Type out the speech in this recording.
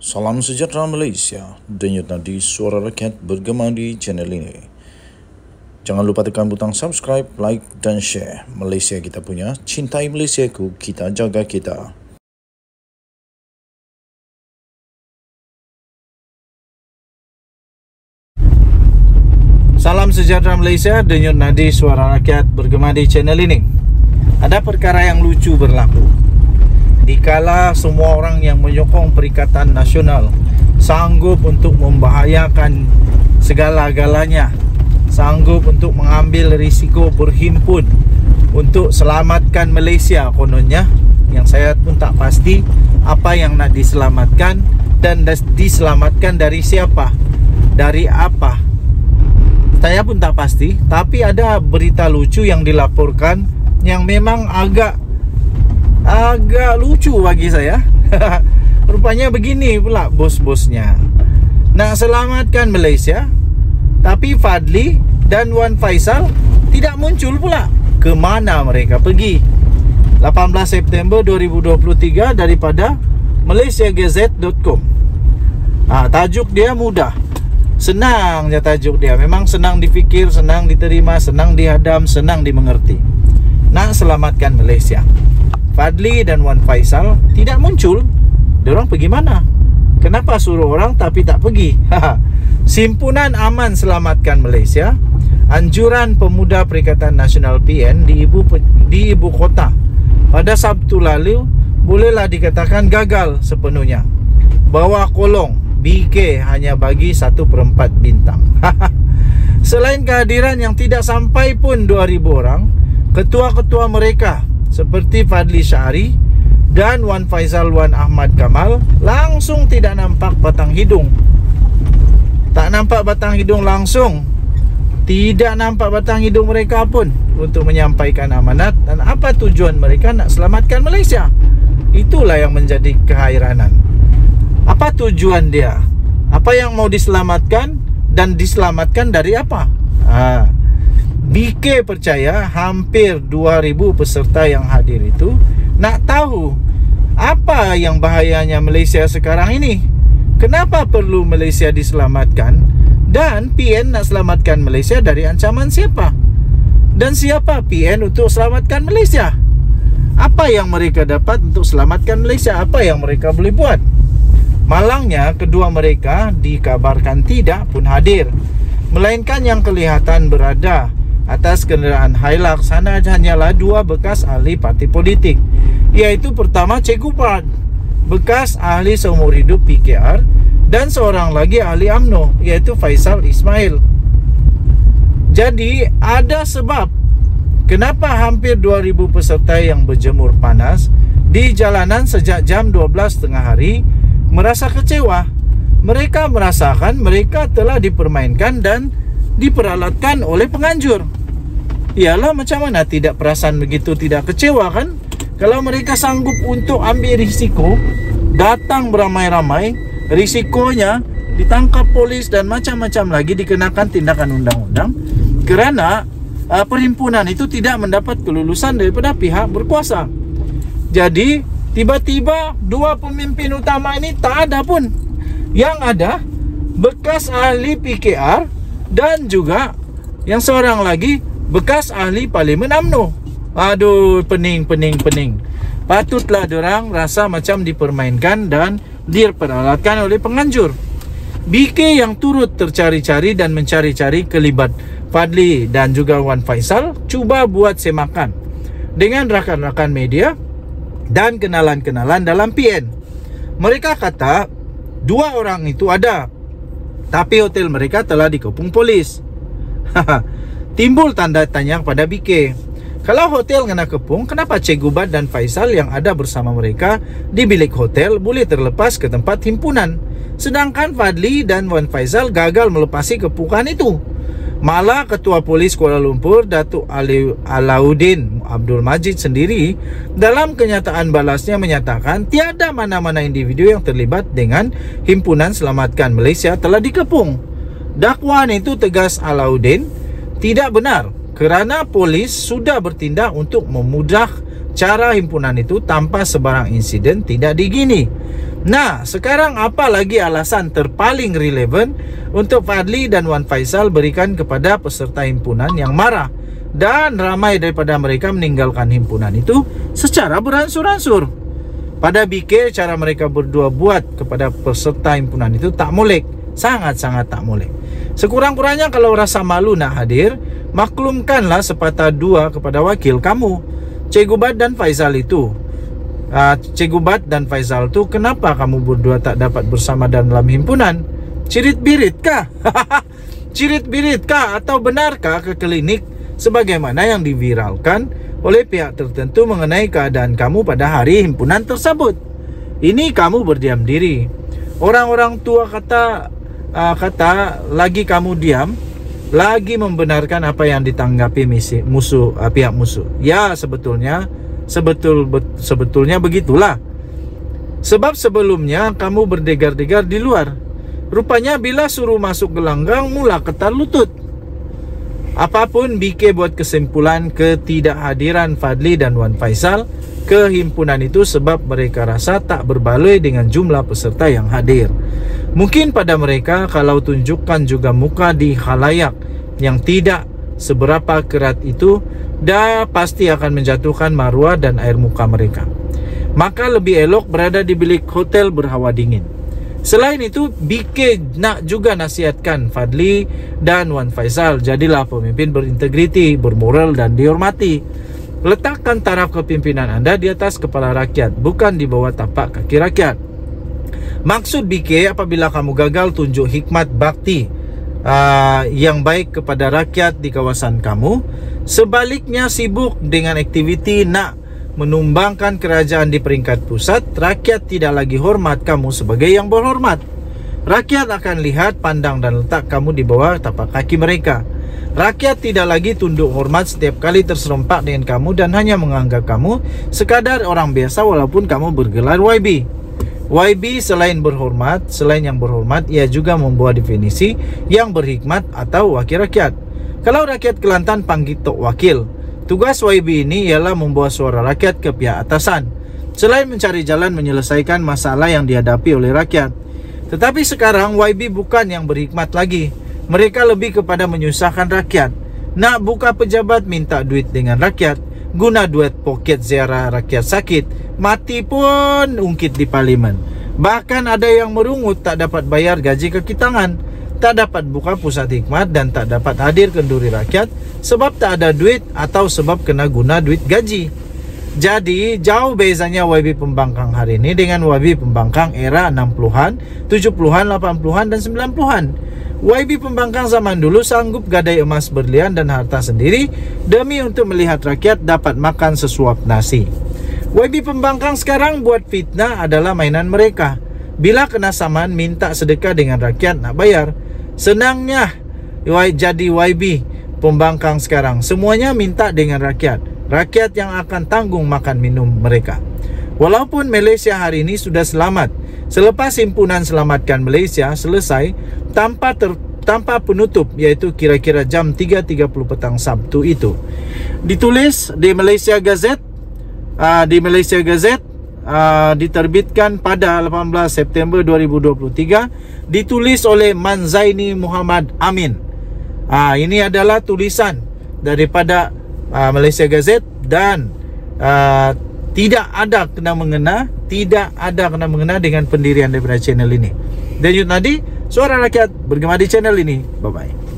Salam sejahtera Malaysia, denyut nadi suara rakyat bergema di channel ini. Jangan lupa tekan butang subscribe, like dan share. Malaysia kita punya, cintai Malaysiaku, kita jaga kita. Salam sejahtera Malaysia, denyut nadi suara rakyat bergema di channel ini. Ada perkara yang lucu berlaku. Dikala semua orang yang menyokong Perikatan Nasional sanggup untuk membahayakan segala-galanya, sanggup untuk mengambil risiko berhimpun untuk selamatkan Malaysia kononnya, yang saya pun tak pasti apa yang nak diselamatkan dan diselamatkan dari siapa, dari apa, saya pun tak pasti. Tapi ada berita lucu yang dilaporkan yang memang agak lucu bagi saya. Rupanya begini pula bos-bosnya nak selamatkan Malaysia, tapi Fadli dan Wan Faisal tidak muncul pula. Kemana mereka pergi? 18 September 2023 daripada malaysiagazette.com. Tajuk dia mudah, senang je tajuk dia. Memang senang difikir, senang diterima, senang dihadam, senang dimengerti. Nak selamatkan Malaysia, Fadli dan Wan Faisal tidak muncul. Diorang pergi mana? Kenapa suruh orang tapi tak pergi? Simpunan Aman Selamatkan Malaysia, anjuran pemuda Perikatan Nasional PN di ibu kota pada Sabtu lalu bolehlah dikatakan gagal sepenuhnya. Bawah kolong, BK hanya bagi 1/4 bintang. Selain kehadiran yang tidak sampai pun 2,000 orang, ketua-ketua mereka seperti Fadli Syahri dan Wan Faisal Wan Ahmad Kamal langsung tidak nampak batang hidung. Tak nampak batang hidung langsung. Tidak nampak batang hidung mereka pun untuk menyampaikan amanat dan apa tujuan mereka nak selamatkan Malaysia. Itulah yang menjadi kehairanan. Apa tujuan dia? Apa yang mau diselamatkan dan diselamatkan dari apa? BK percaya hampir 2,000 peserta yang hadir itu nak tahu apa yang bahayanya Malaysia sekarang ini. Kenapa perlu Malaysia diselamatkan? Dan PN nak selamatkan Malaysia dari ancaman siapa? Dan siapa PN untuk selamatkan Malaysia? Apa yang mereka dapat untuk selamatkan Malaysia? Apa yang mereka boleh buat? Malangnya kedua mereka dikabarkan tidak pun hadir, melainkan yang kelihatan berada atas kenderaan Hilux hanyalah 2 bekas ahli parti politik, iaitu pertama Cikgu Pad, bekas ahli seumur hidup PKR, dan seorang lagi ahli UMNO, iaitu Faisal Ismail. Jadi ada sebab kenapa hampir 2,000 peserta yang berjemur panas di jalanan sejak jam 12 tengah hari merasa kecewa. Mereka merasakan mereka telah dipermainkan dan diperalatkan oleh penganjur. Iyalah, macam mana tidak perasaan begitu, tidak kecewa kan? Kalau mereka sanggup untuk ambil risiko, datang beramai-ramai, risikonya ditangkap polis dan macam-macam lagi, dikenakan tindakan undang-undang kerana perhimpunan itu tidak mendapat kelulusan daripada pihak berkuasa. Jadi tiba-tiba dua pemimpin utama ini tak ada pun. Yang ada bekas ahli PKR dan juga yang seorang lagi bekas ahli Parlimen UMNO. Aduh, pening. Patutlah diorang rasa macam dipermainkan dan diperalatkan oleh penganjur. BK yang turut tercari-cari dan mencari-cari kelibat Fadli dan juga Wan Faisal cuba buat semakan dengan rakan-rakan media dan kenalan-kenalan dalam PN. Mereka kata 2 orang itu ada, tapi hotel mereka telah dikepung polis. Timbul tanda tanya kepada BK. Kalau hotel kena kepung, kenapa Cikgu Bad dan Faisal yang ada bersama mereka di bilik hotel boleh terlepas ke tempat himpunan, sedangkan Fadli dan Wan Faisal gagal melepasi kepungan itu? Malah Ketua Polis Kuala Lumpur, Datuk Alauddin Abdul Majid sendiri dalam kenyataan balasnya menyatakan tiada mana-mana individu yang terlibat dengan Himpunan Selamatkan Malaysia telah dikepung. Dakwaan itu, tegas Alauddin, tidak benar kerana polis sudah bertindak untuk memudah cara himpunan itu tanpa sebarang insiden tidak digini. Nah, sekarang apa lagi alasan terpaling relevan untuk Fadli dan Wan Faisal berikan kepada peserta himpunan yang marah dan ramai daripada mereka meninggalkan himpunan itu secara beransur-ansur? Pada BK, cara mereka berdua buat kepada peserta himpunan itu tak molek, sangat-sangat tak molek. Sekurang-kurangnya kalau rasa malu nak hadir, maklumkanlah sepatah dua kepada wakil kamu, Cikgu Bat dan Faizal itu. Cikgu Bat dan Faizal tu, kenapa kamu berdua tak dapat bersama dalam himpunan? Cirit-birit kah? Cirit-birit kah? Atau benarkah ke klinik sebagaimana yang diviralkan oleh pihak tertentu mengenai keadaan kamu pada hari himpunan tersebut? Ini kamu berdiam diri. Orang-orang tua kata lagi kamu diam, lagi membenarkan apa yang ditanggapi pihak musuh. Ya, sebetulnya begitulah. Sebab sebelumnya kamu berdegar-degar di luar. Rupanya bila suruh masuk gelanggang mula ketar lutut. Apapun, BK buat kesimpulan ketidakhadiran Fadli dan Wan Faisal ke himpunan itu sebab mereka rasa tak berbaloi dengan jumlah peserta yang hadir. Mungkin pada mereka kalau tunjukkan juga muka di khalayak yang tidak seberapa kerat itu, dah pasti akan menjatuhkan maruah dan air muka mereka. Maka lebih elok berada di bilik hotel berhawa dingin. Selain itu, BK nak juga nasihatkan Fadli dan Wan Faisal, jadilah pemimpin berintegriti, bermoral dan dihormati. Letakkan taraf kepimpinan anda di atas kepala rakyat, bukan di bawah tapak kaki rakyat. Maksud BK, apabila kamu gagal tunjuk hikmat bakti yang baik kepada rakyat di kawasan kamu, sebaliknya sibuk dengan aktiviti nak menumbangkan kerajaan di peringkat pusat, rakyat tidak lagi hormat kamu sebagai yang berhormat. Rakyat akan lihat, pandang dan letak kamu di bawah tapak kaki mereka. Rakyat tidak lagi tunduk hormat setiap kali terserempak dengan kamu dan hanya menganggap kamu sekadar orang biasa walaupun kamu bergelar YB. YB selain yang berhormat, ia juga membuat definisi yang berhikmat atau wakil rakyat. Kalau rakyat Kelantan panggil tok wakil, tugas YB ini ialah membawa suara rakyat ke pihak atasan, selain mencari jalan menyelesaikan masalah yang dihadapi oleh rakyat. Tetapi sekarang YB bukan yang berhikmat lagi. Mereka lebih kepada menyusahkan rakyat. Nak buka pejabat minta duit dengan rakyat, guna duit poket ziarah rakyat sakit, mati pun ungkit di parlimen. Bahkan ada yang merungut tak dapat bayar gaji kaki tangan, tak dapat buka pusat hikmat dan tak dapat hadir kenduri rakyat sebab tak ada duit atau sebab kena guna duit gaji. Jadi jauh bezanya YB Pembangkang hari ini dengan YB Pembangkang era 60-an, 70-an, 80-an dan 90-an. YB Pembangkang zaman dulu sanggup gadai emas berlian dan harta sendiri demi untuk melihat rakyat dapat makan sesuap nasi. YB Pembangkang sekarang buat fitnah adalah mainan mereka. Bila kena saman minta sedekah dengan rakyat nak bayar. Senangnya jadi YB Pembangkang sekarang, semuanya minta dengan rakyat. Rakyat yang akan tanggung makan minum mereka. Walaupun Malaysia hari ini sudah selamat, selepas himpunan Selamatkan Malaysia selesai tanpa penutup, iaitu kira-kira jam 3.30 petang Sabtu itu. Ditulis di Malaysia Gazette, diterbitkan pada 18 September 2023, ditulis oleh Manzaini Muhammad Amin. Ini adalah tulisan daripada Malaysia Gazette dan tidak ada kena-mengena dengan pendirian daripada channel ini. Dan Yud Nadi, suara rakyat bergema di channel ini. Bye-bye.